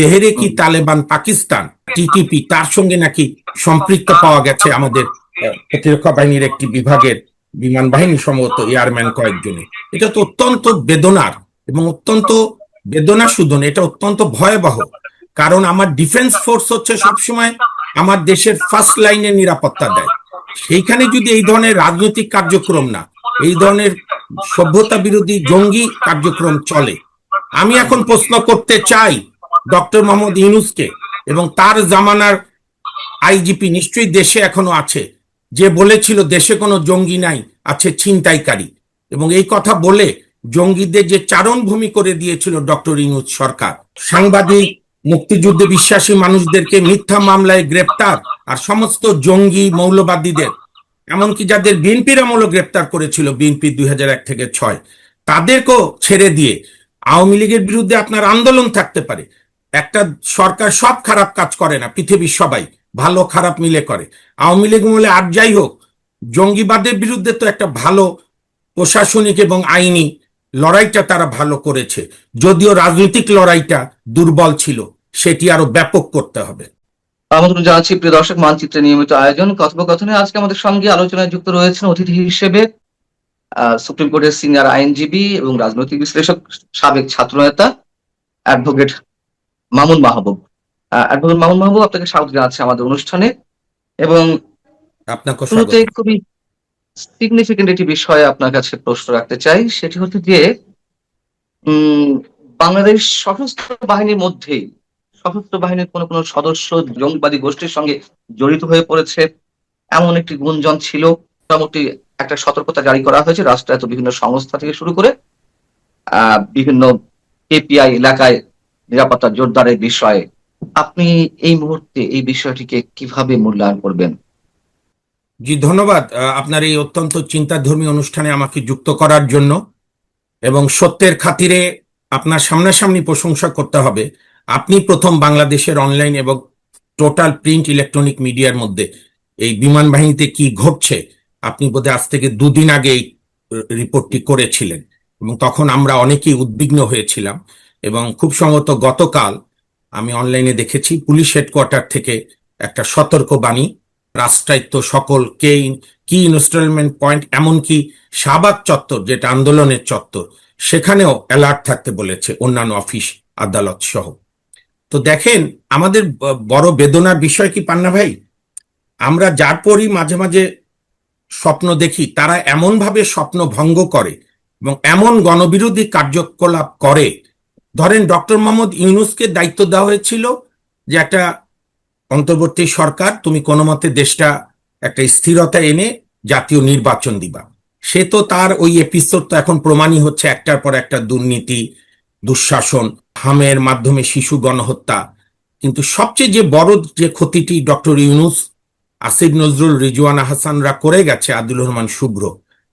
Tehriki Taliban Pakistan TTP তার সঙ্গে নাকি সম্পৃক্ত পাওয়া গেছে আমাদের প্রতিরক্ষা বাহিনীর একটি বিভাগের বিমান বাহিনী সম্ভবত এয়ারম্যান কয়েকজনে। এটা তো অত্যন্ত বেদনার এবং অত্যন্ত বেদনা শুধন, এটা অত্যন্ত ভয়াবহ। কারণ আমার ডিফেন্স ফোর্স হচ্ছে সবসময় আমার দেশের ফার্স্ট লাইনে নিরাপত্তা দেয়। সেইখানে যদি এই ধরনের রাজনৈতিক কার্যক্রম না, এই ধরনের সভ্যতা বিরোধী জঙ্গি কার্যক্রম চলে, আমি এখন প্রশ্ন করতে চাই ডক্টর মোহাম্মদ ইউনূসকে এবং তার জামানার আইজিপি নিশ্চয়ই দেশে এখনো আছে, যে বলেছিল দেশে কোনো জঙ্গি নাই, আছে ছিনতাইকারী। এবং এই কথা বলে জঙ্গিদের যে চারণভূমি করে দিয়েছিল ডক্টর ইউনূস সরকার, সাংবাদিক, মুক্তিযুদ্ধে বিশ্বাসী মানুষদেরকে মিথ্যা মামলায় গ্রেপ্তার, আর সমস্ত জঙ্গি মৌলবাদীদের, এমনকি যাদের বিএনপির আমলও গ্রেপ্তার করেছিল, বিএনপি 2001 থেকে 6, তাদেরকেও ছেড়ে দিয়ে আওয়ামী লীগের বিরুদ্ধে আপনার আন্দোলন থাকতে পারে। একটা সরকার সব খারাপ কাজ করে না, পৃথিবীর সবাই ভালো খারাপ মিলে করে। আওয়ামী লীগ বলে আর যাই হোক, জঙ্গিবাদের বিরুদ্ধে তো একটা ভালো প্রশাসনিক এবং আইনি লড়াইটা তারা ভালো করেছে, যদিও রাজনৈতিক লড়াইটা দুর্বল ছিল, সেটি আরো ব্যাপক করতে হবে। আমন্ত্রণ জানাচ্ছি প্রিয় দর্শক, মানচিত্রের নিয়মিত আয়োজন কথোপকথনে আজকে আমাদের সঙ্গে আলোচনায় যুক্ত রয়েছেন অতিথি হিসেবে সুপ্রিম কোর্টের সিনিয়র আইনজীবী এবং রাজনৈতিক বিশ্লেষক, সাবেক ছাত্রনেতা অ্যাডভোকেট মামুন মাহবুব। অ্যাডভোকেট মামুন মাহবুব, আপনাকে স্বাগত জানাচ্ছি আমাদের অনুষ্ঠানে। এবং আপনাকে শুরুতে খুবই সিগনিফিকেন্ট একটি বিষয়ে আপনার কাছে প্রশ্ন রাখতে চাই, সেটি হচ্ছে যে বাংলাদেশ সশস্ত্র বাহিনীর মধ্যেই সশস্ত্র বাহিনীর কোন কোন সদস্য জঙ্গিবাদী গোষ্ঠীর সঙ্গে জড়িত হয়ে পড়েছে, এমন একটি গুঞ্জন ছিল। মোটামুটি একটা সতর্কতা জারি করা হয়েছে রাষ্ট্রায়ত্ত বিভিন্ন সংস্থা থেকে শুরু করে বিভিন্ন এপিআই এলাকায় নিরাপত্তা জোরদারের বিষয়ে। আপনি এই মুহূর্তে এই বিষয়টিকে কিভাবে মূল্যায়ন করবেন? জি, ধন্যবাদ আপনার এই অত্যন্ত চিন্তাধর্মী অনুষ্ঠানে আমাকে যুক্ত করার জন্য। এবং সত্যের খাতিরে আপনার সামনাসামনি প্রশংসা করতে হবে, আপনি প্রথম বাংলাদেশের অনলাইন এবং টোটাল প্রিন্ট ইলেকট্রনিক মিডিয়ার মধ্যে এই বিমান বাহিনীতে কি ঘটছে, আপনি বোধহয় আজ থেকে 2 দিন আগে এই রিপোর্টটি করেছিলেন, এবং তখন আমরা অনেকেই উদ্বিগ্ন হয়েছিলাম। এবং খুব সম্ভবত গতকাল আমি অনলাইনে দেখেছি পুলিশ হেডকোয়ার্টার থেকে একটা সতর্কবাণী, রাষ্ট্রায়ত্ত সকল কি ইনস্টলমেন্ট পয়েন্ট, এমনকি শাহবাগ চত্বর যেটা আন্দোলনের চত্বর, সেখানেও অ্যালার্ট থাকতে বলেছে, অন্যান্য অফিস আদালত সহ। তো দেখেন, আমাদের বড় বেদনার বিষয় কি পান্না ভাই, আমরা যার পরই মাঝে মাঝে স্বপ্ন দেখি, তারা এমন ভাবে স্বপ্ন ভঙ্গ করে এবং এমন গণবিরোধী কার্যকলাপ করে। ধরেন ডক্টর মোহাম্মদ ইউনূসকে দায়িত্ব দেওয়া হয়েছিল যে একটা অন্তর্বর্তী সরকার, তুমি কোনো মতে দেশটা একটা স্থিরতা এনে জাতীয় নির্বাচন দিবা। সে তো তার ওই এপিসোড তো এখন প্রমাণই হচ্ছে, একটার পর একটা দুর্নীতি, দুঃশাসন, হামের মাধ্যমে শিশু গণহত্যা। কিন্তু সবচেয়ে যে বড় যে ক্ষতিটি ডক্টর ইউনূস, আসিফ নজরুল, রিজওয়ানা হাসানরা করে গেছে, আদিলুর রহমান শুভ্র,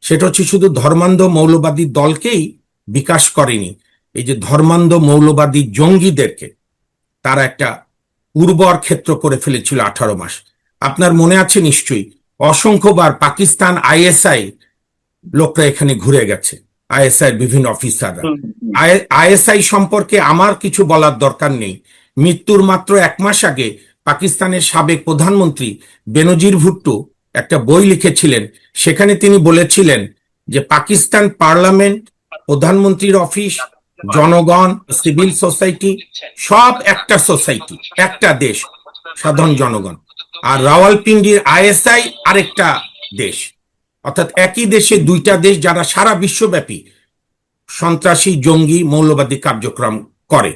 সেটা হচ্ছে শুধু ধর্মান্ধ মৌলবাদী দলকেই বিকাশ করেনি, এই যে ধর্মান্ধ মৌলবাদী জঙ্গিদেরকে তারা একটা উর্বর ক্ষেত্র করে ফেলেছিল 18 মাস। আপনার মনে আছে নিশ্চয়ই, অসংখ্যবার পাকিস্তান আইএসআই লোকরা এখানে ঘুরে গেছে, আইএসআই বিভিন্ন অফিসাররা। আইএসআই সম্পর্কে আমার কিছু বলার দরকার নেই। মৃত্যুর মাত্র 1 মাস আগে পাকিস্তানের সাবেক প্রধানমন্ত্রী বেনজির ভুট্টো একটা বই লিখেছিলেন, সেখানে তিনি বলেছিলেন যে পাকিস্তান পার্লামেন্ট, প্রধানমন্ত্রীর অফিস, জনগণ, সিভিল সোসাইটি সব একটা সোসাইটি, একটা দেশ, সাধারণ জনগণ। আর রাওয়ালপিন্ডির আইএসআই আরেকটা দেশ, অর্থাৎ একই দেশে 2টা দেশ, যারা সারা বিশ্বব্যাপী সন্ত্রাসী জঙ্গি মৌলবাদী কার্যক্রম করে।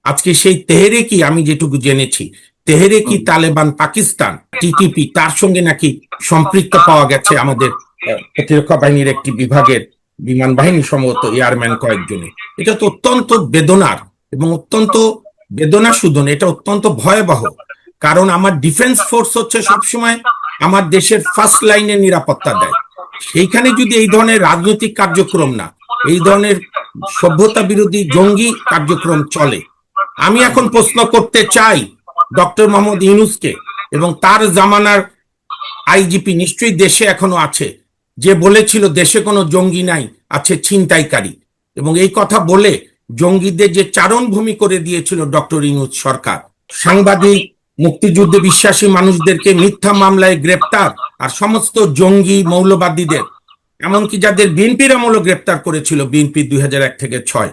আজকে সেই তেহরিকি, আমি যেটুকু জেনেছি, তেহরিকি তালেবান পাকিস্তান টিটিপি তার সঙ্গে নাকি সম্পৃক্ত পাওয়া গেছে আমাদের প্রতিরক্ষা বাহিনীর একটি বিভাগের বিমান বাহিনী সম্ভবত এয়ারম্যান কয়েকজনে। এটা তো অত্যন্ত বেদনার এবং অত্যন্ত বেদনা শুধন, এটা অত্যন্ত ভয়াবহ। কারণ আমার ডিফেন্স ফোর্স হচ্ছে সবসময় আমার দেশের ফার্স্ট লাইনে নিরাপত্তা দেয়। সেইখানে যদি এই ধরনের রাজনৈতিক কার্যক্রম না, এই ধরনের সভ্যতা বিরোধী জঙ্গি কার্যক্রম চলে, আমি এখন প্রশ্ন করতে চাই ডক্টর মোহাম্মদ ইউনূসকে এবং তার জামানার আইজিপি নিশ্চয়ই দেশে এখনো আছে, যে বলেছিল দেশে কোনো জঙ্গি নাই, আছে ছিনতাইকারী। এবং এই কথা বলে জঙ্গিদের যে চারণভূমি করে দিয়েছিল ডক্টর ইউনূস সরকার, সাংবাদিক, মুক্তিযুদ্ধে বিশ্বাসী মানুষদেরকে মিথ্যা মামলায় গ্রেপ্তার, আর সমস্ত জঙ্গি মৌলবাদীদের, এমনকি যাদের বিএনপির আমলও গ্রেপ্তার করেছিল, বিএনপি 2001 থেকে 6,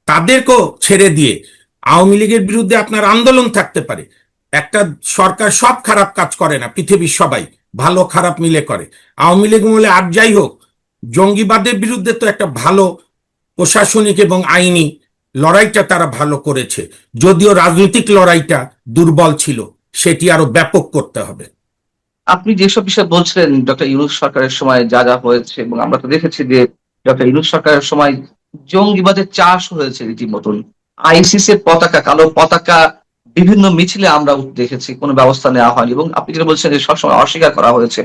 তাদেরকেও ছেড়ে দিয়ে আওয়ামী লীগের বিরুদ্ধে আপনার আন্দোলন থাকতে পারে। একটা সরকার সব খারাপ কাজ করে না, পৃথিবীর সবাই ভালো খারাপ মিলে করে। আওয়ামী লীগ বলে আর যাই হোক, জঙ্গিবাদের বিরুদ্ধে তো একটা ভালো প্রশাসনিক এবং আইনি লড়াইটা তারা ভালো করেছে, যদিও রাজনৈতিক লড়াইটা দুর্বল ছিল, সেটি আরো ব্যাপক করতে হবে। আপনি যেসব বিষয় বলছিলেন ডক্টর ইউনূস সরকারের সময় যা যা হয়েছে, এবং আমরা তো দেখেছি যে ডক্টর ইউনূস সরকারের সময় জঙ্গিবাদের চাষ হয়েছে রীতিমতন। আইসিসি এর পতাকা, কালো পতাকা বিভিন্ন মিছিলে আমরা দেখেছি, কোনো ব্যবস্থা নেওয়া হয়নি, এবং আপনি যেটা বলছেন যে সবসময় অস্বীকার করা হয়েছে।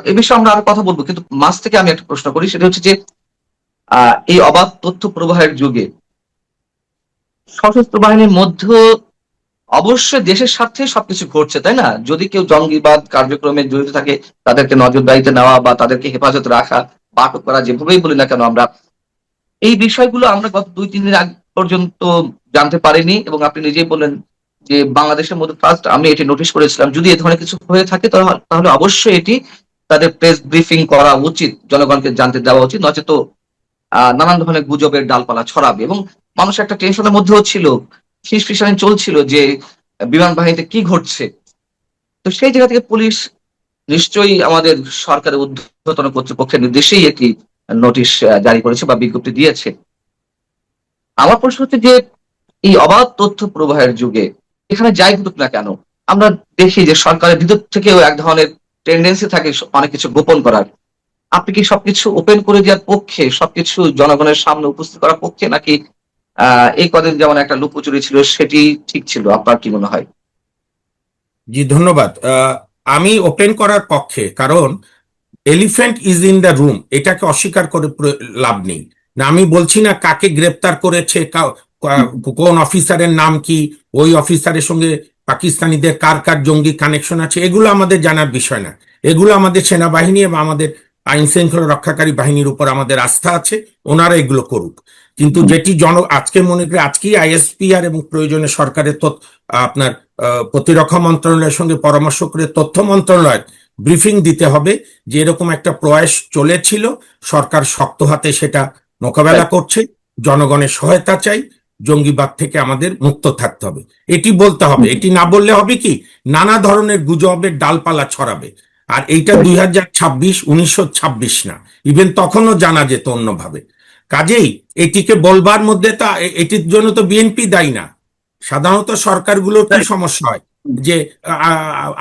এ বিষয়ে আমরা আরো কথা বলবো, কিন্তু মাঝ থেকে আমি একটা প্রশ্ন করি, সেটা হচ্ছে যে এই অবাধ তথ্য প্রবাহের যুগে সশস্ত্র বাহিনীর মধ্যে অবশ্যই দেশের স্বার্থে সবকিছু ঘটছে, তাই না? যদি কেউ জঙ্গিবাদ কার্যক্রমে জড়িত থাকে, তাদেরকে নজরদারিতে নেওয়া বা তাদেরকে হেফাজতে রাখা বা আটক করা, যেভাবেই বলি না কেন, আমরা এই বিষয়গুলো আমরা গত 2-3 দিন আগ পর্যন্ত জানতে পারিনি। এবং আপনি নিজেই বললেন যে বাংলাদেশের মধ্যে ফার্স্ট আমি এটি নোটিশ করেছিলাম, যদি এ ধরনের কিছু হয়ে থাকে তাহলে অবশ্যই এটি তাদের প্রেস ব্রিফিং করা উচিত, জনগণকে জানতে দেওয়া উচিত, নচেত নানান ধরনের গুজবের ডালপালা ছড়াবে। এবং মানুষ একটা টেনশনের মধ্যেও ছিল, ফিসফিসানি চলছিল যে বিমান বাহিনীতে কি ঘটছে। তো সেই জায়গা থেকে পুলিশ নিশ্চয়ই আমাদের সরকারের ঊর্ধ্বতন কর্তৃপক্ষের নির্দেশেই একটি নোটিশ জারি করেছে বা বিজ্ঞপ্তি দিয়েছে। আমার প্রশ্ন হচ্ছে যে এই অবাধ তথ্য প্রবাহের যুগে এখানে যাই ঘটুক না কেন, আমরা দেখি যে সরকারের ভিতর থেকেও এক ধরনের টেন্ডেন্সি থাকে অনেক কিছু গোপন করার। আপনি কি সবকিছু ওপেন করে দেওয়ার পক্ষে, সবকিছু জনগণের সামনে উপস্থিত করার পক্ষে, নাকি এই কদিন যেমন একটা লুকোচুরি ছিল সেটি ঠিক ছিল? আপনার কি মনে হয়? জি, ধন্যবাদ। আমি ওপেন করার পক্ষে, কারণ elephant is in the room, এটাকে অস্বীকার করে লাভ নেই। না, আমি বলছি না কাকে গ্রেপ্তার করেছে, কোন অফিসারের নাম কি, ওই অফিসারের সঙ্গে পাকিস্তানিদের কার কার জঙ্গি কানেকশন আছে, এগুলো আমাদের জানার বিষয় না। এগুলো আমাদের সেনাবাহিনী এবং আমাদের আইন শৃঙ্খলা রক্ষাকারী বাহিনীর উপর আমাদের আস্থা আছে, ওনারা এগুলো করুক। কিন্তু যেটি আজকে মনে করি, আজকেই আইএসপিআর এবং প্রয়োজনে সরকারের আপনার প্রতিরক্ষা মন্ত্রণালয়ের সঙ্গে পরামর্শ করে তথ্য মন্ত্রণালয় ব্রিফিং দিতে হবে যে এরকম একটা প্রয়াস চলেছিল, সরকার শক্ত হাতে সেটা মোকাবেলা করছে, জনগণের সহায়তা চাই, জঙ্গিবাদ থেকে আমাদের মুক্ত থাকতে হবে, এটি বলতে হবে। এটি না বললে হবে কি, নানা ধরনের গুজবের ডালপালা ছড়াবে। আর এইটা 2026, 1926 না, ইভেন তখনও জানা যেত অন্যভাবে। কাজেই এটিকে বলবার মধ্যে তা, এটির জন্য তো বিএনপি দায়ী না। সাধারণত সরকারগুলোর কি সমস্যা হয় যে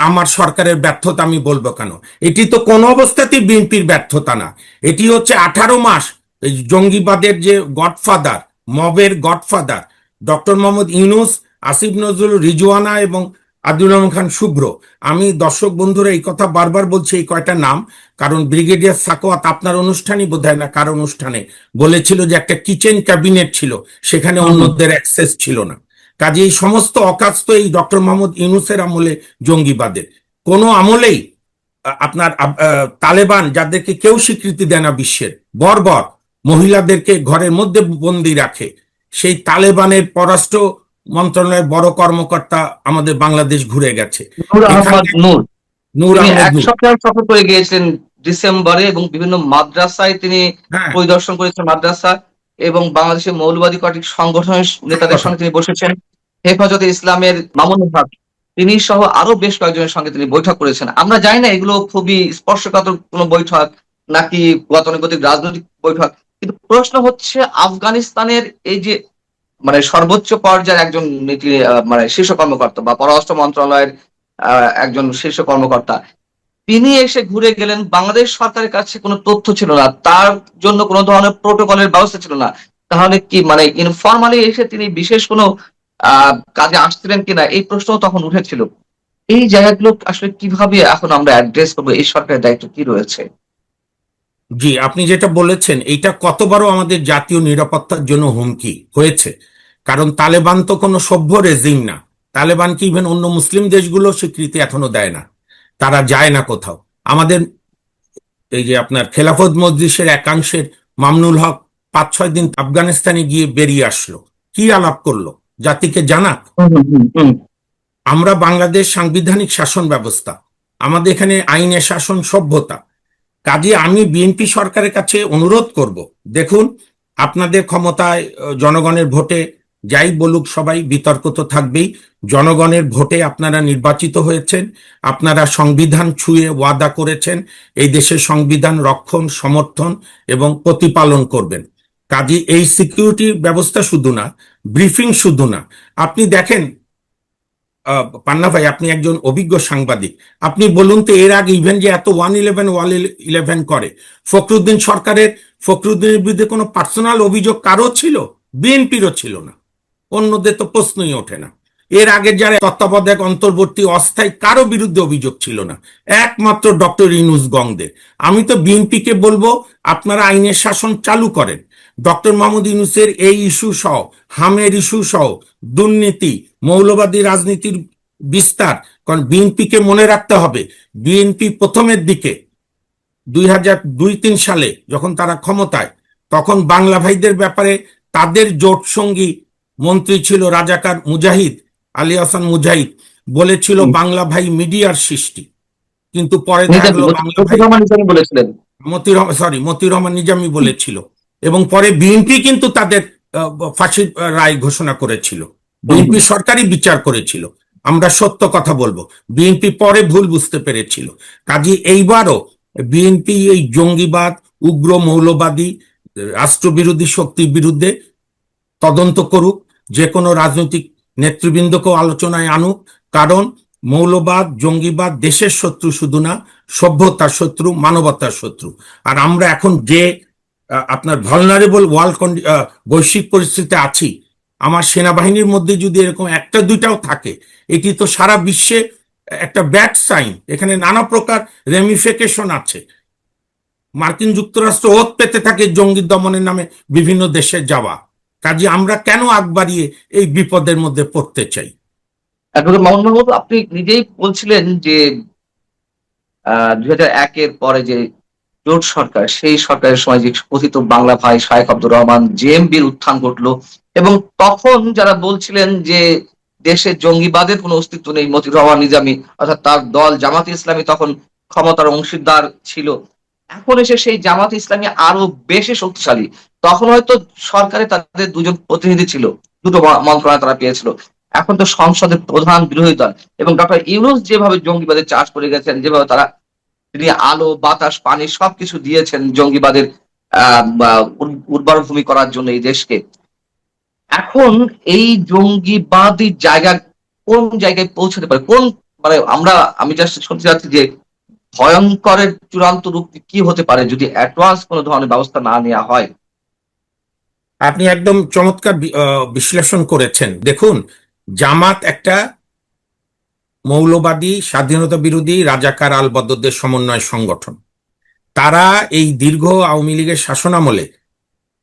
আমার সরকারের ব্যর্থতা আমি বলবো কেন? এটি তো কোনো অবস্থাতেই বিএনপির ব্যর্থতা না, এটি হচ্ছে 18 মাস এই জঙ্গিবাদের যে গডফাদার, মবের গডফাদার ডক্টর মোহাম্মদ ইউনূস, আসিফ নজরুল, রিজওয়ানা এবং আব্দুল রহমান খান শুভ্র। আমি দর্শক বন্ধুরা এই কথা বারবার বলছি, এই কয়টা নাম, কারণ ব্রিগেডিয়ার সাকোয়াত আপনার অনুষ্ঠানই বোধহয় না কার অনুষ্ঠানে বলেছিল যে একটা কিচেন ক্যাবিনেট ছিল, সেখানে অন্যদের অ্যাক্সেস ছিল না। কাজে এই সমস্ত অকাজ তো এই ডক্টর মোহাম্মদ ইউনূসের আমলে জঙ্গিবাদের। কোন আমলেই আপনার তালেবান, যাদেরকে কেউ স্বীকৃতি দেয় না বিশ্বের, বর্বর মহিলাদেরকে ঘরের মধ্যে বন্দি রাখে, সেই তালেবানের পররাষ্ট্র মন্ত্রণালয়ের বড় কর্মকর্তা আমাদের বাংলাদেশ ঘুরে গেছে। নূর আহমদ নূর, নূর তিনি আহমেদ এক নূর, সপ্তাহ সফর করে গিয়েছিলেন ডিসেম্বরে, এবং বিভিন্ন মাদ্রাসায় তিনি হ্যাঁ, পরিদর্শন করেছেন, মাদ্রাসা, এবং বাংলাদেশের মৌলবাদী কয়েকটি সংগঠনের নেতাদের কথা। সঙ্গে তিনি বসেছেন। হেফাজতে ইসলামের মামুনুল হক, তিনি সহ আরো বেশ কয়েকজনের সঙ্গে তিনি বৈঠক করেছেন। আমরা জানি না এগুলো খুবই স্পর্শকাতর কোনো বৈঠক নাকি গতানুগতিক রাজনৈতিক বৈঠক, কিন্তু প্রশ্ন হচ্ছে আফগানিস্তানের এই যে সর্বোচ্চ পর্যায়ের একজন নীতি মানে শীর্ষ কর্মকর্তা বা পররাষ্ট্র মন্ত্রণালয়ের একজন শীর্ষ কর্মকর্তা, তিনি এসে ঘুরে গেলেন, বাংলাদেশ সরকারের কাছে কোনো তথ্য ছিল না, তার জন্য কোনো ধরনের প্রোটোকলের ব্যবস্থা ছিল না। তাহলে কি ইনফরমালি এসে তিনি বিশেষ কোনো কাজে আসছিলেন কিনা, এই প্রশ্ন তখন উঠেছিল। এই জায়গাগুলো আসলে কিভাবে এখন আমরা অ্যাড্রেস করবো? এই সরকারের দায়িত্ব কি রয়েছে? জি, আপনি যেটা বলেছেন এইটা কতবারও আমাদের জাতীয় নিরাপত্তার জন্য হুমকি হয়েছে। কারণ তালেবান তো কোনো সভ্য রেজিম না, তালেবানকে ইভেন অন্য মুসলিম দেশগুলো স্বীকৃতি এখনো দেয় না, তারা যায় না কোথাও। আমাদের এই যে আপনার খেলাফত মজলিসের একাংশের মামনুল হক 5-6 দিন আফগানিস্তানে গিয়ে বেরিয়ে আসলো, কি আলাপ করলো জাতিকে জানাক। হুম, হুম, হুম, হুম। আমরা বাংলাদেশ সাংবিধানিক শাসন ব্যবস্থা, আমাদের এখানে আইনের শাসন সভ্যতা। কাজে আমি বিএনপি সরকারের কাছে অনুরোধ করব, দেখুন আপনাদের ক্ষমতায় জনগণের ভোটে যাই বলুক সবাই, বিতর্ক তো থাকবেই। জনগণের ভোটে আপনারা নির্বাচিত হয়েছেন, আপনারা সংবিধান ছুঁয়ে ওয়াদা করেছেন এই দেশের সংবিধান রক্ষণ, সমর্থন এবং প্রতিপালন করবেন। কাজে এই সিকিউরিটি ব্যবস্থা শুধু না, ব্রিফিং শুধু না, আপনি দেখেন পান্না ভাই, আপনি একজন অভিজ্ঞ সাংবাদিক, আপনি বলুন তো এর আগে ইভেন যে এত 111 করে, ফখরুদ্দিনের বিরুদ্ধে কোনো পার্সোনাল অভিযোগ কারো ছিল? বিএনপিরও ছিল না, অন্যদের তো প্রশ্নই ওঠে না। এর আগে যারা তত্ত্বাবধায়ক অন্তর্বর্তী অস্থায়ী কারো বিরুদ্ধে অভিযোগ ছিল না, একমাত্র ডক্টর ইউনূস গংদের। আমি তো বিএনপিকে বলবো আপনারা আইনের শাসন চালু করেন। ডক্টর মোহাম্মদ ইউনূসের এই ইস্যু সহ, হামের ইস্যু সহ, দুর্নীতি, মৌলবাদী রাজনীতির বিস্তার, কারণ বিএনপিকে মনে রাখতে হবে, বিএনপি প্রথমের দিকে 2002-03 সালে যখন তারা ক্ষমতায়, তখন বাংলা ভাইদের ব্যাপারে তাদের জোট সঙ্গী মন্ত্রী ছিল রাজাকার মুজাহিদ, আলী হাসান মুজাহিদ, বলেছিল বাংলা ভাই মিডিয়ার সৃষ্টি। কিন্তু পরে দেখা গেল বাংলা ভাই, বলেছিলেন। মতিউর রহমান নিজামী বলেছিল, এবং পরে বিএনপি কিন্তু তাদের ফাঁসির রায় ঘোষণা করেছিল, বিএনপি সরকারই বিচার করেছিল। আমরা সত্য কথা বলবো, বিএনপি পরে ভুল বুঝতে পেরেছিল। কাজে এইবারও বিএনপি এই জঙ্গিবাদ, উগ্র মৌলবাদী, রাষ্ট্রবিরোধী শক্তির বিরুদ্ধে তদন্ত করুক, যে কোনো রাজনৈতিক নেতৃবৃন্দকেও আলোচনায় আনুক। কারণ মৌলবাদ, জঙ্গিবাদ দেশের শত্রু শুধু না, সভ্যতার শত্রু, মানবতার শত্রু। আর আমরা এখন যে আপনার ভালনারেবল বৈশ্বিক পরিস্থিতিতে আছি, আমার সেনাবাহিনীর মধ্যে যদি এরকম একটা দুইটাও থাকে, এটি তো সারা বিশ্বে একটা ব্যাড সাইন। এখানে নানা প্রকার রেমিফিকেশন আছে। মার্কিন যুক্তরাষ্ট্র ওত পেতে থাকে জঙ্গি দমনের নামে বিভিন্ন দেশে যাওয়া। কাজে আমরা কেন আগ বাড়িয়ে এই বিপদের মধ্যে পড়তে চাই? একদম মামুন মাহমুদ, আপনি নিজেই বলছিলেন যে 2001-এর পরে যে জোট সরকার, সেই সরকারের সময় যে কথিত বাংলা ভাই শায়েখ আব্দুর রহমান জেএমবির উত্থান ঘটলো, এবং তখন যারা বলছিলেন যে দেশে জঙ্গিবাদের কোনো অস্তিত্ব নেই, মতিউর রহমান নিজামী অর্থাৎ তার দল জামাতে ইসলামী তখন ক্ষমতার অংশীদার ছিল। এখন এসে সেই জামাতে ইসলামী আরো বেশি শক্তিশালী। তখন হয়তো সরকারে তাদের দুজন প্রতিনিধি ছিল, দুটো মন্ত্রণালয় তারা পেয়েছিল। এখন তো সংসদের প্রধান বিরোধী দল, এবং ডক্টর ইউনূস যেভাবে জঙ্গিবাদের চাষ করে গেছেন, যেভাবে তারা তিনি আলো বাতাস পানি সবকিছু দিয়েছেন জঙ্গিবাদের উর্বর ভূমি করার জন্য এই দেশকে, এখন এই জঙ্গিবাদী জায়গা কোন জায়গায় পৌঁছাতে পারে, কোন মানে আমি জাস্ট শুনতে চাচ্ছি যে ভয়ঙ্করের চূড়ান্ত রূপ কি হতে পারে যদি অ্যাডভান্স কোনো ধরনের ব্যবস্থা না নেওয়া হয়। আপনি একদম চমৎকার বিশ্লেষণ করেছেন। দেখুন, জামাত একটা মৌলবাদী, স্বাধীনতা বিরোধী, রাজাকার আলবদরদের সমন্বয় সংগঠন। তারা এই দীর্ঘ আওয়ামী লীগের শাসনামলে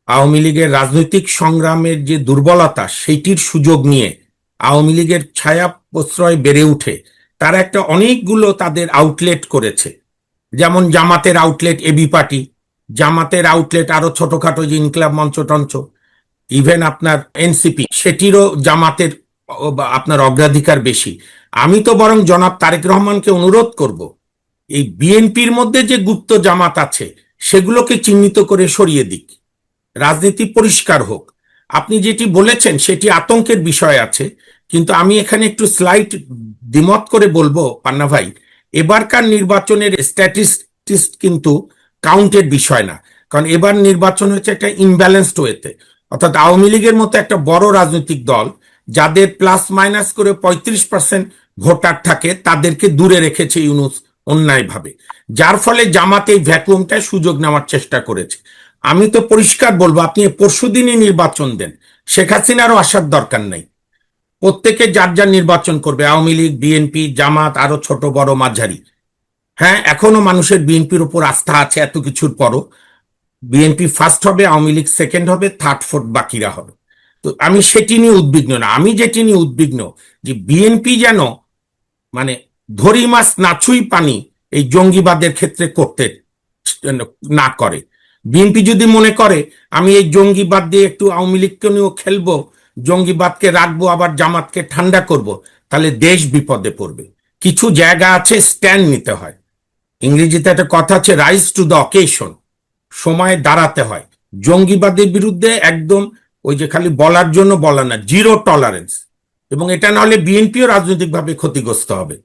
আওয়ামী লীগের রাজনৈতিক সংগ্রামের যে দুর্বলতা, সেইটির সুযোগ নিয়ে আওয়ামী লীগের ছায়া প্রশ্রয় বেড়ে উঠে তারা একটা অনেকগুলো তাদের আউটলেট করেছে। যেমন জামাতের আউটলেট এবি পার্টি, জামাতের আউটলেট আরো ছোটখাটো যে ইনকিলাব মঞ্চ টঞ্চ, ইভেন আপনার এনসিপি, সেটিরও জামাতের আপনার অগ্রাধিকার বেশি। আমি তো বরং জনাব তারেক রহমানকে অনুরোধ করব, এই বিএনপির মধ্যে যে গুপ্ত জামাত আছে সেগুলোকে চিহ্নিত করে সরিয়ে দিক, রাজনীতি পরিষ্কার হোক। আপনি যেটি বলেছেন সেটি আতঙ্কের বিষয় আছে, কিন্তু আমি এখানে একটু স্লাইট দ্বিমত করে বলবো পান্না ভাই, এবারকার নির্বাচনের স্ট্যাটিস্টিক্স কিন্তু কাউন্টের বিষয় না। কারণ এবার নির্বাচন হচ্ছে একটা ইমব্যালেন্সড ওয়েতে, অর্থাৎ আওয়ামী লীগের মতো একটা বড় রাজনৈতিক দল যাদের প্লাস মাইনাস করে 35% ভোটার থাকে, তাদেরকে দূরে রেখেছে ইউনূস অন্যায়ভাবে, যার ফলে জামাত এই ভ্যাকুয়ামটায় সুযোগ নেওয়ার চেষ্টা করেছে। আমি তো পরিষ্কার বলবো, আপনি পরশুদিনই নির্বাচন দেন, শেখ হাসিনারও আসার দরকার নাই। প্রত্যেকে যার যার নির্বাচন করবে, আওয়ামী লীগ, বিএনপি, জামাত, আরো ছোট বড় মাঝারি। হ্যাঁ, এখনো মানুষের বিএনপির উপর আস্থা আছে, এত কিছুর পরও বিএনপি ফার্স্ট হবে, আওয়ামী লীগ সেকেন্ড হবে, থার্ড ফোর্থ বাকিরা হবে। তো আমি সেটি নিয়ে উদ্বিগ্ন না, আমি যেটি নিয়ে উদ্বিগ্ন যে বিএনপি যেন মানে ধরি মাছ নাছুই পানি এই জঙ্গিবাদের ক্ষেত্রে করতে না করে। বিএনপি যদি মনে করে আমি এই জঙ্গিবাদ দিয়ে একটু আওয়ামী লীগকে নিয়েও খেলবো, জঙ্গিবাদকে রাখবো আবার জামাতকে ঠান্ডা করব, তাহলে দেশ বিপদে পড়বে। কিছু জায়গা আছে স্ট্যান্ড নিতে হয়। ইংরেজিতে একটা কথা আছে, রাইজ টু দ্য অকেশন, সময় দাঁড়াতে হয়। জঙ্গিবাদের বিরুদ্ধে একদম ওই যে খালি বলার জন্য বলা না, জিরো টলারেন্স। এবং এটা না হলে বিএনপিও রাজনৈতিকভাবে ক্ষতিগ্রস্ত হবে।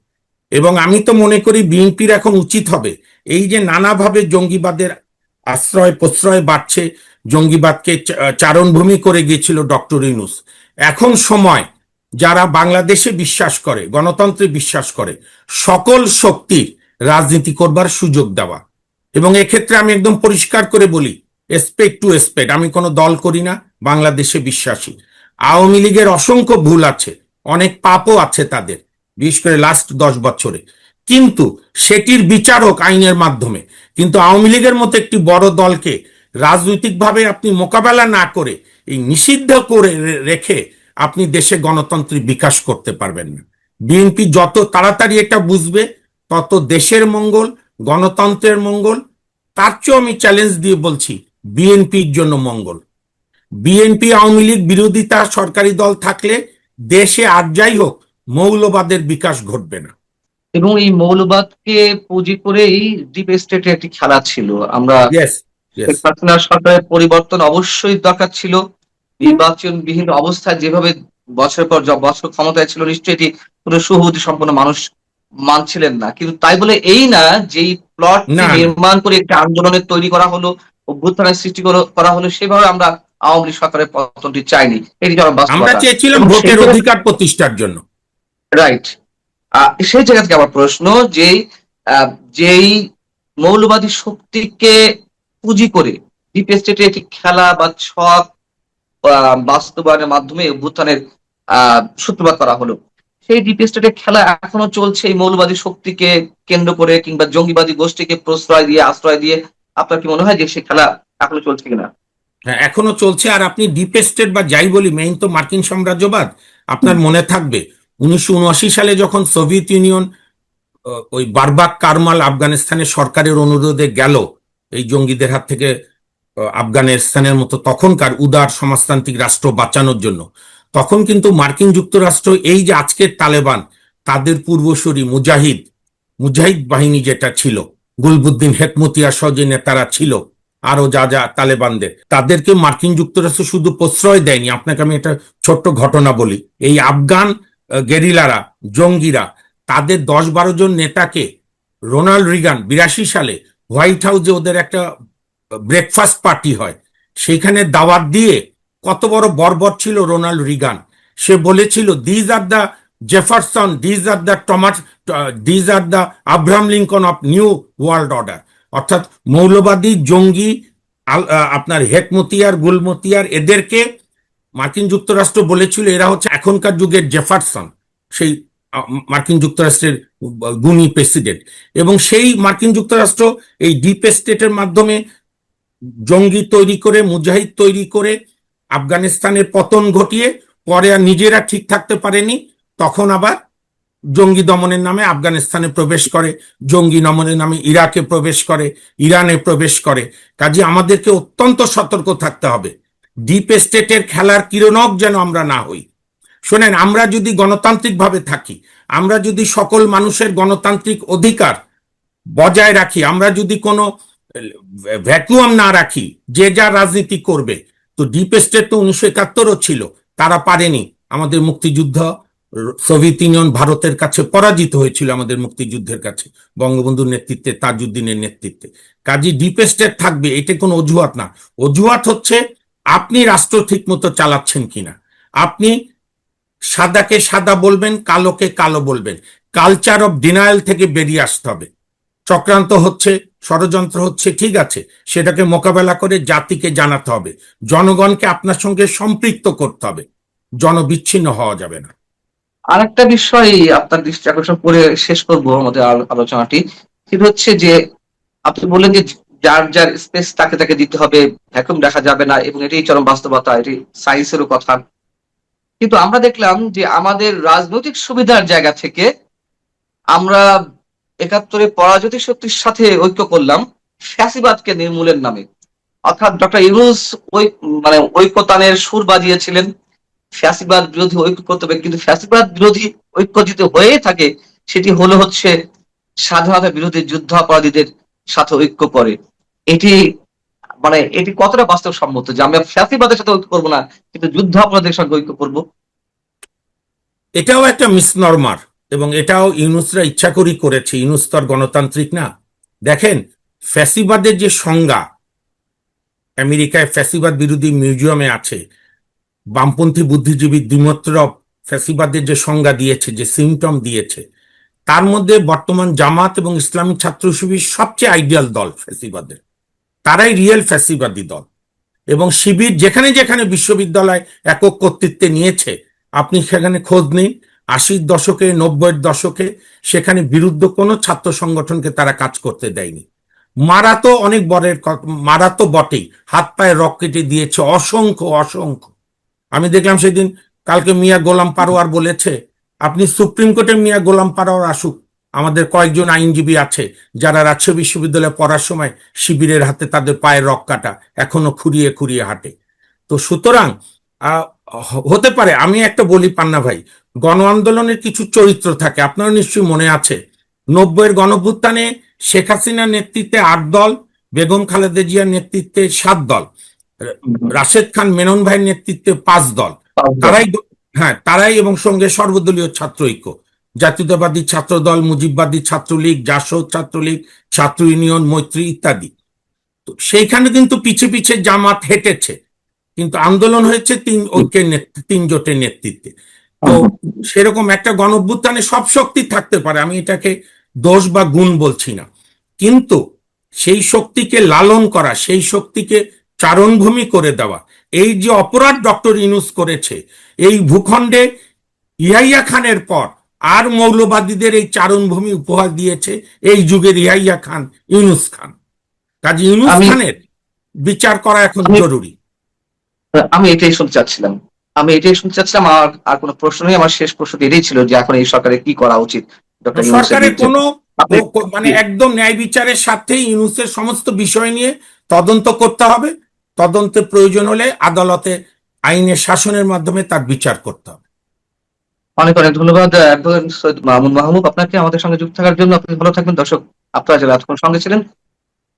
এবং আমি তো মনে করি বিএনপির এখন উচিত হবে, এই যে নানাভাবে জঙ্গিবাদের আশ্রয় প্রশ্রয় বাড়ছে, জঙ্গিবাদকে চারণভূমি করে গিয়েছিল ডক্টর ইউনূস, এখন সময় যারা বাংলাদেশে বিশ্বাস করে, গণতন্ত্রে বিশ্বাস করে, সকল শক্তির রাজনীতি করবার সুযোগ দেওয়া। এবং এক্ষেত্রে আমি একদম পরিষ্কার করে বলি, এসপেক্ট টু এসপেক্ট, আমি কোনো দল করি না, বাংলাদেশে বিশ্বাসী। আওয়ামী লীগের অসংখ্য ভুল আছে, অনেক পাপও আছে তাদের, বিশেষ করে লাস্ট 10 বছরে, কিন্তু সেটির বিচারক আইনের মাধ্যমে। কিন্তু আওয়ামী লীগের মতো একটি বড় দলকে রাজনৈতিকভাবে আপনি মোকাবেলা না করে এই নিষিদ্ধ করে রেখে আপনি দেশে গণতন্ত্রের বিকাশ করতে পারবেন না। বিএনপি যত তাড়াতাড়ি এটা বুঝবে, তত দেশের মঙ্গল, গণতন্ত্রের মঙ্গল, তার চেয়েও আমি চ্যালেঞ্জ দিয়ে বলছি বিএনপির জন্য মঙ্গল। বিএনপি আওয়ামী লীগ বিরোধিতা সরকারি দল থাকলে দেশে আর যাই হোক মৌলবাদের বিকাশ ঘটবে না। এবং এই মৌলবাদকে পুঁজি করেই ডিপ স্টেটের একটি খেলা ছিল। আমরা ইয়েস, ইয়েস। শেখ হাসিনা সরকারের পরিবর্তন অবশ্যই দরকার ছিল। নির্বাচনবিহীন অবস্থায় যেভাবে বছরের পর বছর ক্ষমতায় ছিল, নিশ্চয়ই এটি কোনো সুবুদ্ধি সম্পন্ন মানুষ মানছিলেন না। কিন্তু তাই বলে এই না যে প্লটটি না, না, নির্মাণ করে একটি আন্দোলনের তৈরি করা হলো, অভ্যুত্থানের সৃষ্টি করা হলো, সেভাবে আমরা আওয়ামী লীগ সরকারের পতনটি চাইনি। এটি আমার আমরা বাস্তবতা। চেয়েছিলাম এবং ভোটের অধিকার প্রতিষ্ঠার জন্য। রাইট, সেই জায়গা থেকে আমার প্রশ্ন যে যেই মৌলবাদী শক্তিকে পুঁজি করে ডিপ স্টেটের একটি খেলা বা ছক বাস্তবায়নের মাধ্যমে অভ্যুত্থানের সূত্রপাত করা হলো, সেই ডিপ স্টেটের খেলা এখনো চলছে এই মৌলবাদী শক্তিকে কেন্দ্র করে কিংবা জঙ্গিবাদী গোষ্ঠীকে প্রশ্রয় দিয়ে আশ্রয় দিয়ে। আপনার কি মনে হয় যে সেই খেলা এখনো চলছে কিনা? হ্যাঁ, এখনো চলছে। আর আপনি ডিপ স্টেট বা যাই বলি, মেইন তো মার্কিন সাম্রাজ্যবাদ। আপনার মনে থাকবে 1979 সালে যখন সোভিয়েত ইউনিয়ন ওই বারবাক কারমাল আফগানিস্তানের সরকারের অনুরোধে গেল এই জঙ্গিদের হাত থেকে আফগানিস্তানের মতো তখনকার উদার সমাজতান্ত্রিক রাষ্ট্র বাঁচানোর জন্য, তখন কিন্তু মার্কিন যুক্তরাষ্ট্র এই যে আজকের তালেবান, তাদের পূর্বসূরি মুজাহিদ বাহিনী যেটা ছিল, গুলবুদ্দিন হেকমতিয়া সহ যে নেতারা ছিল, আরো যা যা তালেবানদের, তাদেরকে মার্কিন যুক্তরাষ্ট্র শুধু প্রশ্রয় দেয়নি। আপনাকে আমি একটা ছোট্ট ঘটনা বলি, এই আফগান গেরিলারা, জঙ্গিরা, তাদের 10-12 জন নেতাকে রোনাল্ড রিগান 82 সালে হোয়াইট হাউসে ওদের একটা ব্রেকফাস্ট পার্টি হয়, সেখানে দাওয়াত দিয়ে, কত বড় বর্বর ছিল রোনাল্ড রিগান, সে বলেছিল these are the Jefferson, these are the these are the Abraham Lincoln of new world order. অর্থাৎ মৌলবাদী জঙ্গি আপনার হেকমতিয়ার, গুলমতিয়ার, এদেরকে মার্কিন যুক্তরাষ্ট্র বলেছিল এরা হচ্ছে এখনকার যুগের জেফারসন, সেই মার্কিন যুক্তরাষ্ট্রের গুণী প্রেসিডেন্ট। এবং সেই মার্কিন যুক্তরাষ্ট্র এই ডিপ স্টেটের মাধ্যমে জঙ্গি তৈরি করে, মুজাহিদ তৈরি করে আফগানিস্তানের পতন ঘটিয়ে, পরে আর নিজেরা ঠিক থাকতে পারেনি, তখন আবার জঙ্গি দমনের নামে আফগানিস্তানে প্রবেশ করে, জঙ্গি দমনের নামে ইরাকে প্রবেশ করে, ইরানে প্রবেশ করে। কাজে আমাদেরকে অত্যন্ত সতর্ক থাকতে হবে, ডিপ স্টেটের খেলার কিরণক যেন আমরা না হই। শোনেন, আমরা যদি গণতান্ত্রিক ভাবে থাকি, আমরা যদি সকল মানুষের গণতান্ত্রিক অধিকার বজায় রাখি, আমরা যদি কোনো ভ্যাকুয়াম না রাখি, যে যা রাজনীতি করবে, তো ডিপ স্টেট তো 1971ও ছিল, তারা পারেনি। আমাদের মুক্তিযুদ্ধ, সোভিয়েত ইউনিয়ন ভারতের কাছে পরাজিত হয়েছিল আমাদের মুক্তিযুদ্ধের কাছে, বঙ্গবন্ধুর নেতৃত্বে, তাজউদ্দিনের নেতৃত্বে। কাজে ডিপ স্টেট থাকবে, এটা কোনো অজুহাত না। অজুহাত হচ্ছে আপনি রাষ্ট্র ঠিক মতো চালাচ্ছেন কিনা। আপনি সাদাকে সাদা বলবেন, কালোকে কালো বলবেন। কালচার অফ ডিনায়াল থেকে বেরিয়ে আসতে হবে। চক্রান্ত হচ্ছে, ষড়যন্ত্র হচ্ছে, ঠিক আছে, সেটাকে মোকাবেলা করে জাতিকে জানাতে হবে, জনগণকে আপনার সঙ্গে সম্পৃক্ত করতে হবে, জনবিচ্ছিন্ন হওয়া যাবে না। আরেকটা বিষয় আপনার দৃষ্টি আকর্ষণ করে শেষ করবো আমাদের আলোচনাটি, সেটা হচ্ছে যে আপনি বললেন যে যার যার স্পেস তাকে তাকে দিতে হবে, ভ্যাকুয়াম দেখা যাবে না, এবং এটাই চরম বাস্তবতা, এটি সায়েন্সেরও কথা। কিন্তু আমরা দেখলাম যে আমাদের রাজনৈতিক সুবিধার জায়গা থেকে আমরা 71-এ পরাজিত শক্তির সাথে ঐক্য করলাম ফ্যাসিবাদকে নির্মূলের নামে। অর্থাৎ ডক্টর ইউনূস ওই ঐক্যতানের সুর বাজিয়েছিলেন, ফ্যাসিবাদ বিরোধী ঐক্য করতে হবে, কিন্তু ফ্যাসিবাদ বিরোধী ঐক্য যদি হয়ে থাকে সেটি হচ্ছে স্বাধীনতা বিরোধী যুদ্ধাপরাধীদের সাথে ঐক্য করে। এটি এটি কতটা বাস্তবসম্মত যে আমরা ফ্যাসিবাদের সাথে ঐক্য করবো না, কিন্তু যুদ্ধাপরাধীদের সঙ্গে ঐক্য করবো? এটাও একটা মিসনরমার, এবং এটাও ইউনুসরা ইচ্ছা করেই করেছে। ইউনুস তো আর গণতান্ত্রিক না। দেখেন, ফ্যাসিবাদের যে সংজ্ঞা আমেরিকায় ফ্যাসিবাদ বিরোধী মিউজিয়ামে আছে, বামপন্থী বুদ্ধিজীবী দ্বিমত্রব ফ্যাসিবাদের যে সংজ্ঞা দিয়েছে, যে সিমটম দিয়েছে, তার মধ্যে বর্তমান জামাত এবং ইসলামী ছাত্র শিবির সবচেয়ে আইডিয়াল দল ফ্যাসিবাদের। তারাই রিয়েল ফ্যাসিবাদী দল। এবং শিবির যেখানে যেখানে বিশ্ববিদ্যালয় একক কর্তৃত্বে নিয়েছে, আপনি সেখানে খোঁজ নিন, 80-র দশকে 90-এর দশকে সেখানে বিরুদ্ধ কোনো ছাত্র সংগঠনকে তারা কাজ করতে দেয়নি। মারা তো অনেক মারা তো বটেই, হাত পায়ে রক কেটে দিয়েছে অসংখ্য অসংখ্য। আমি দেখলাম সেদিন, কালকে মিয়া গোলাম পারোয়ার বলেছে, আপনি সুপ্রিম কোর্টে মিয়া গোলাম পারোয়ার আসুক, আমাদের কয়েকজন আইনজীবী আছে যারা রাজশাহী বিশ্ববিদ্যালয়ে পড়ার সময় শিবিরের হাতে তাদের পায়ের রক কাটা এখনো খুঁড়িয়ে খুঁড়িয়ে হাঁটে। তো সুতরাং হতে পারে, আমি একটা বলি পান্না ভাই, গণ আন্দোলনের কিছু চরিত্র থাকে, আপনার নিশ্চয়ই মনে আছে 90-এর গণভ্যুত্থানে শেখ হাসিনার নেতৃত্বে 8 দল, বেগম খালেদা জিয়ার নেতৃত্বে 7 দল, রাশেদ খান মেনন ভাইয়ের নেতৃত্বে 5 দল। তারাই, হ্যাঁ তারাই, এবং সঙ্গে সর্বদলীয় ছাত্র ঐক্য, জাতীয়তাবাদী ছাত্র দল, মুজিববাদী ছাত্রলীগ, জাসদ ছাত্রলীগ, ছাত্র ইউনিয়ন, মৈত্রী ইত্যাদি। তো সেইখানে কিন্তু পিছে পিছে জামাত হেঁটেছে, কিন্তু আন্দোলন হয়েছে তিন জোটের নেতৃত্বে। তো সেরকম একটা গণঅভ্যুত্থানে সব শক্তি থাকতে পারে, আমি এটাকে দোষ বা গুণ বলছি না, কিন্তু সেই শক্তিকে লালন করা, সেই শক্তিকে চারণভূমি করে দেওয়া, এই যে অপরাধ ডক্টর ইউনূস করেছে এই ভূখণ্ডে, ইয়াহিয়া খানের পর আর মৌলবাদীদের এই চারণভূমি উপহার দিয়েছে এই যুগের ইয়াহিয়া খান, ইউনূস খান। কাজে ইউনূস খানের বিচার করা এখন জরুরি। আমি এটাই শুনতে চাচ্ছিলাম। আর কোনো প্রশ্ন নেই। আমার শেষ প্রশ্ন এটাই ছিল যে এখন এই সরকারের কি করা উচিত ডক্টর ইউনূসের সরকারের বিরুদ্ধে? কোনো একদম ন্যায় বিচারের সাথে ইউনূসের সমস্ত বিষয় নিয়ে তদন্ত করতে হবে। তদন্তে প্রয়োজন হলে আদালতে আইনের শাসনের মাধ্যমে তার বিচার করতে হবে। অনেক অনেক ধন্যবাদ অ্যাডভোকেট সৈয়দ মামুন মাহবুব আপনাকে আমাদের সঙ্গে যুক্ত থাকার জন্য। আপনি ভালো থাকবেন। দর্শক, আপনারা যারা এতক্ষণ সঙ্গে ছিলেন,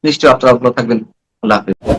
নিশ্চয়ই আপনারা ভালো থাকবেন। আল্লাহ হাফেজ।